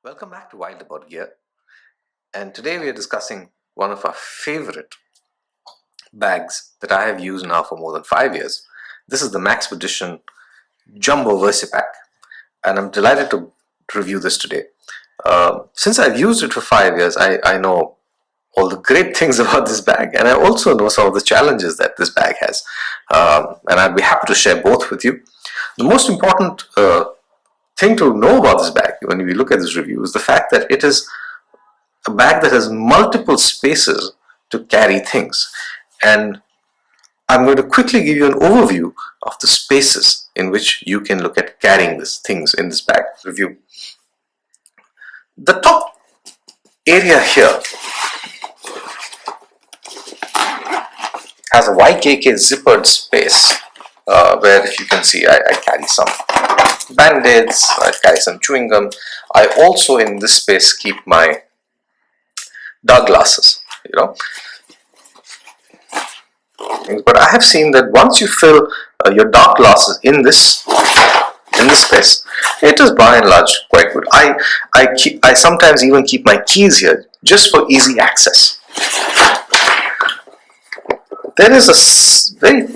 Welcome back to Wild About Gear, and today we are discussing one of our favorite bags that I have used now for more than 5 years. This is the Maxpedition Jumbo Versipack, and I'm delighted to review this today. Since I've used it for 5 years, I know all the great things about this bag, and I also know some of the challenges that this bag has, and I'd be happy to share both with you. The most important thing to know about this bag when we look at this review is the fact that it is a bag that has multiple spaces to carry things, and I'm going to quickly give you an overview of the spaces in which you can look at carrying these things in this bag review. The top area here has a YKK zippered space where, if you can see, I carry some band-aids, I carry some chewing gum. I also, in this space, keep my dark glasses, But I have seen that once you fill your dark glasses in this space, it is by and large quite good. I sometimes even keep my keys here just for easy access. There is a very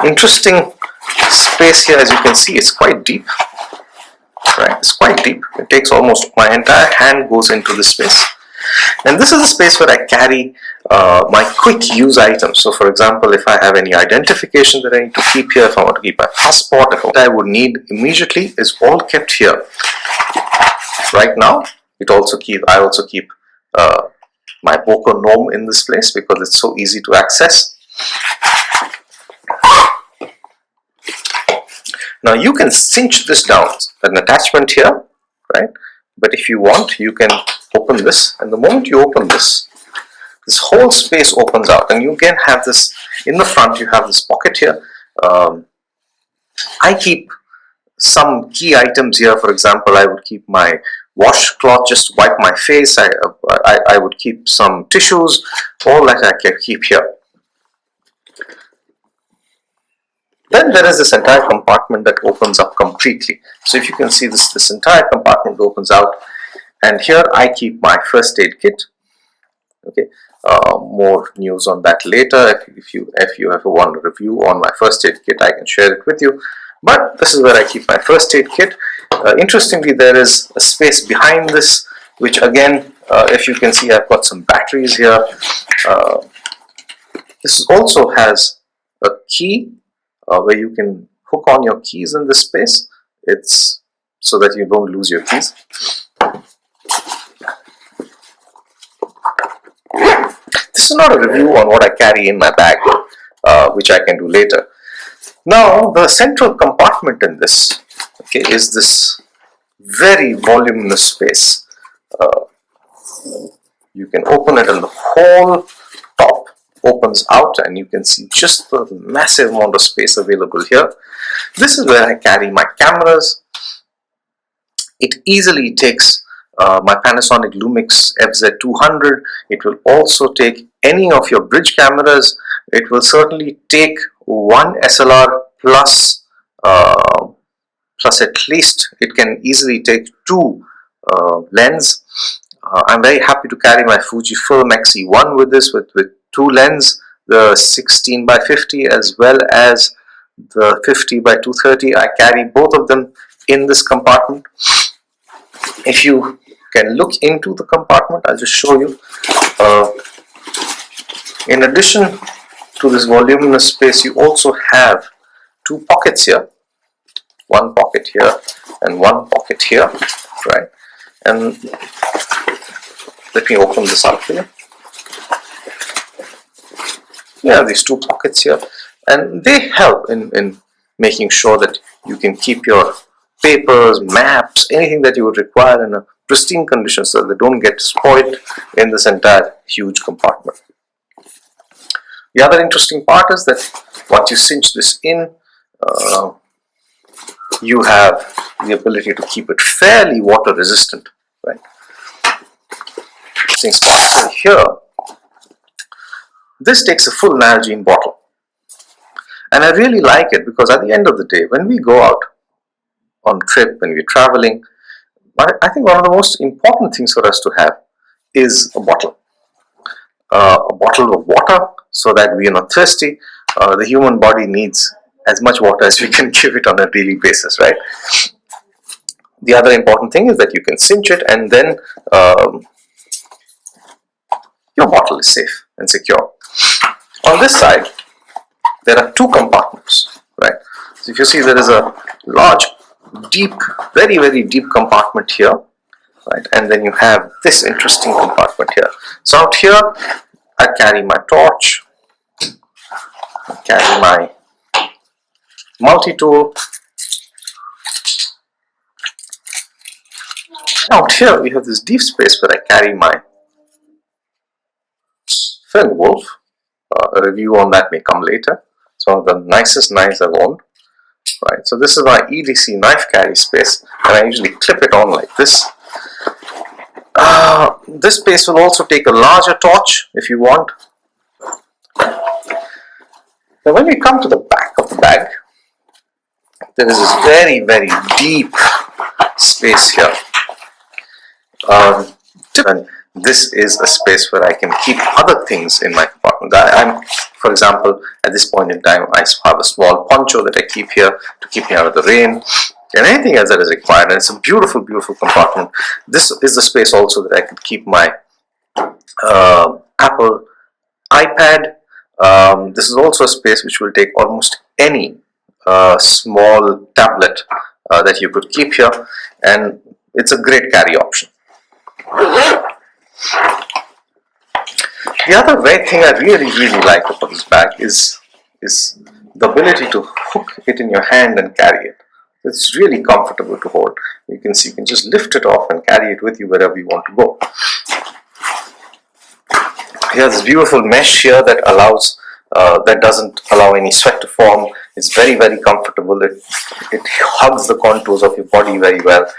interesting space here. As you can see, it's quite deep. Right, it's quite deep. It takes almost my entire hand goes into this space, and this is the space where I carry my quick use items. So, for example, if I have any identification that I need to keep here, if I want to keep my passport, if what I would need immediately is all kept here. Right now, I also keep my Boko gnome in this place because it's so easy to access. Now you can cinch this down, an attachment here, right? But if you want, you can open this, and the moment you open this whole space opens out, and you again have this, in the front you have this pocket here. I keep some key items here. For example, I would keep my washcloth just to wipe my face. I would keep some tissues, all that I can keep here. Then there is this entire compartment that opens up completely. So if you can see this entire compartment opens out, and here I keep my first aid kit. Okay, more news on that later. If you ever want a review on my first aid kit, I can share it with you. But this is where I keep my first aid kit. Interestingly, there is a space behind this, which again, if you can see, I've got some batteries here. This also has a key where you can hook on your keys in this space. It's so that you don't lose your keys. This is not a review on what I carry in my bag, which I can do later. Now, the central compartment in this, okay, is this very voluminous space. You can open it, and the whole top opens out, and you can see just the massive amount of space available here. This is where I carry my cameras. It easily takes my Panasonic Lumix FZ200. It will also take any of your bridge cameras. It will certainly take one SLR plus at least it can easily take two lens. I'm very happy to carry my Fujifilm X-E1 with this, with two lens, the 16x50 as well as the 50x230. I carry both of them in this compartment. If you can look into the compartment, I'll just show you. In addition to this voluminous space, you also have two pockets here. One pocket here and one pocket here, right? And let me open this up for you. Yeah, these two pockets here, and they help in making sure that you can keep your papers, maps, anything that you would require in a pristine condition so that they don't get spoiled in this entire huge compartment. The other interesting part is that once you cinch this in, you have the ability to keep it fairly water resistant, right? So here, this takes a full Nalgene bottle, and I really like it because at the end of the day, when we go out on trip, when we're traveling, I think one of the most important things for us to have is a bottle. A bottle of water so that we are not thirsty. The human body needs as much water as we can give it on a daily basis, right? The other important thing is that you can cinch it, and then your bottle is safe and secure. On this side, there are two compartments, right? So if you see, there is a large, deep, very, very deep compartment here, right? And then you have this interesting compartment here. So out here, I carry my torch, I carry my multi-tool. Out here, we have this deep space where I carry my Finn Wolf. A review on that may come later. It's one of the nicest knives I've owned. Right, so this is my EDC knife carry space, and I usually clip it on like this. This space will also take a larger torch if you want. Now when we come to the back of the bag, there is this very, very deep space here. And this is a space where I can keep other things in my compartment. For example, at this point in time, I have a small poncho that I keep here to keep me out of the rain, and anything else that is required. And it's a beautiful, beautiful compartment. This is the space also that I can keep my Apple iPad. This is also a space which will take almost any small tablet that you could keep here, and it's a great carry option. The other great thing I really, really like about this bag is the ability to hook it in your hand and carry it. It's really comfortable to hold. You can see, you can just lift it off and carry it with you wherever you want to go. Here's this beautiful mesh here that allows, that doesn't allow any sweat to form. It's very, very comfortable. It hugs the contours of your body very well.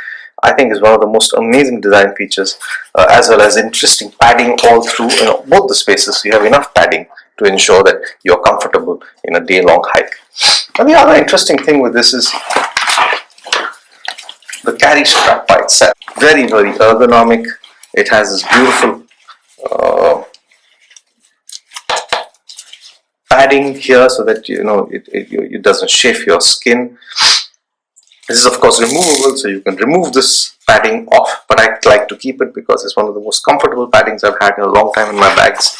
I think is one of the most amazing design features, as well as interesting padding all through both the spaces. So you have enough padding to ensure that you're comfortable in a day-long hike. And the other interesting thing with this is the carry strap by itself. Very, very ergonomic. It has this beautiful padding here so that it doesn't chafe your skin. This is of course removable, so you can remove this padding off, but I like to keep it because it's one of the most comfortable paddings I've had in a long time in my bags.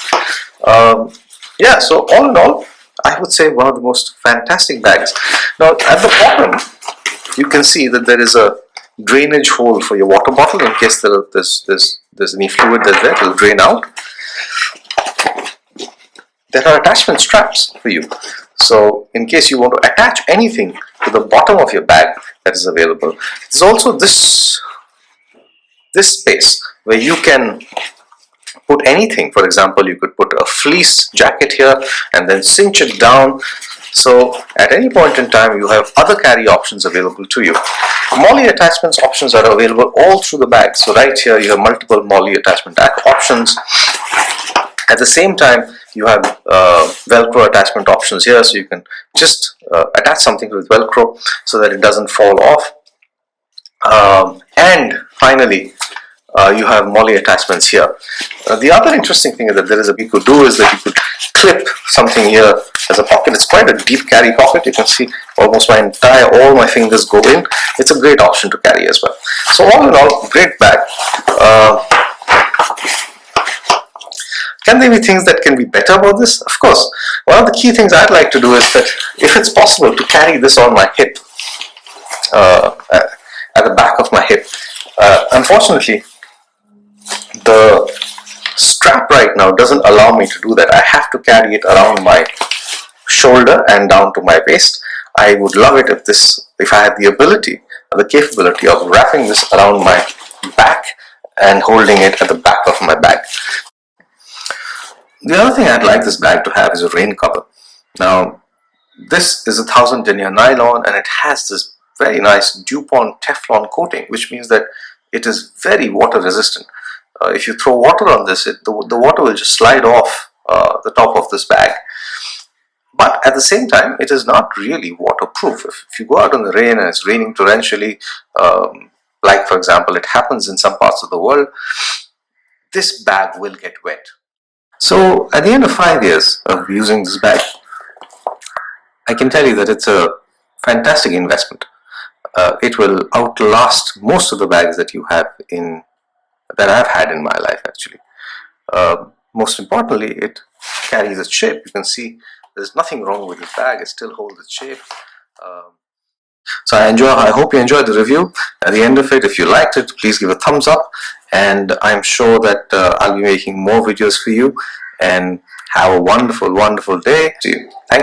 Yeah, so all in all, I would say one of the most fantastic bags. Now at the bottom, you can see that there is a drainage hole for your water bottle in case there's any fluid that's there, it will drain out. There are attachment straps for you. So in case you want to attach anything to the bottom of your bag, that is available. There's also this space where you can put anything. For example, you could put a fleece jacket here and then cinch it down. So at any point in time, you have other carry options available to you. MOLLE attachments options are available all through the bag. So right here, you have multiple MOLLE attachment options. At the same time, you have Velcro attachment options here, so you can just attach something with Velcro so that it doesn't fall off. And finally, you have MOLLE attachments here. The other interesting thing is that you could clip something here as a pocket. It's quite a deep carry pocket. You can see almost all my fingers go in. It's a great option to carry as well. So all in all, great bag. Can there be things that can be better about this? Of course. One of the key things I'd like to do is that if it's possible to carry this on my hip, at the back of my hip. Unfortunately, the strap right now doesn't allow me to do that. I have to carry it around my shoulder and down to my waist. I would love it if I had the capability of wrapping this around my back and holding it at the back of my bag. The other thing I'd like this bag to have is a rain cover. Now, this is a 1000 denier nylon and it has this very nice Dupont Teflon coating, which means that it is very water resistant. If you throw water on this, the water will just slide off the top of this bag. But at the same time, it is not really waterproof. If you go out in the rain and it's raining torrentially, like for example it happens in some parts of the world, this bag will get wet. So at the end of 5 years of using this bag, I can tell you that it's a fantastic investment. It will outlast most of the bags that you have that I've had in my life actually. Most importantly, it carries its shape. You can see there's nothing wrong with this bag. It still holds its shape. So I hope you enjoyed the review. At the end of it, if you liked it, please give a thumbs up, and I'm sure that I'll be making more videos for you. And have a wonderful, wonderful day. See you. Thank you.